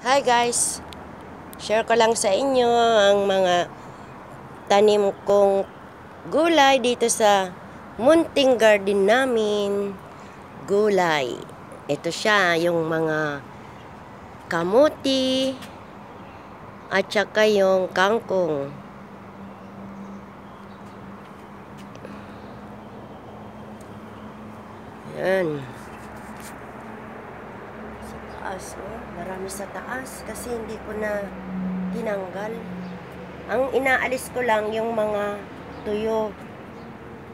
Hi guys! Share ko lang sa inyo ang mga tanim kong gulay dito sa munting garden namin. Gulay. Ito siya, yung mga kamuti at saka yung kangkong. Yan. Taas, oh. Marami sa taas kasi hindi ko na tinanggal. Ang inaalis ko lang yung mga tuyo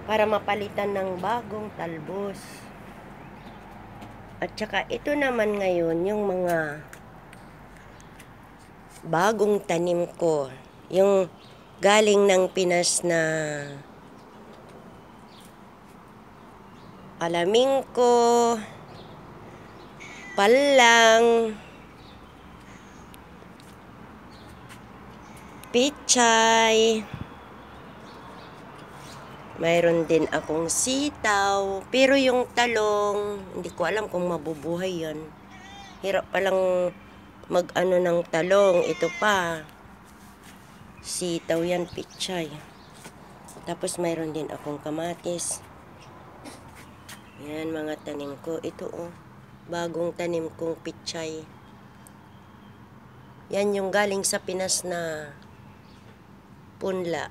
para mapalitan ng bagong talbos. At saka ito naman ngayon yung mga bagong tanim ko. Yung galing ng Pinas na alamingko, palang, pichay. Mayroon din akong sitaw. Pero yung talong, hindi ko alam kung mabubuhay yan. Hirap palang mag-ano ng talong. Ito pa. Sitaw yan, pichay. Tapos mayroon din akong kamatis. Yan mga tanim ko. Ito oh. Bagong tanim kong pichay. Yan yung galing sa Pinas na punla.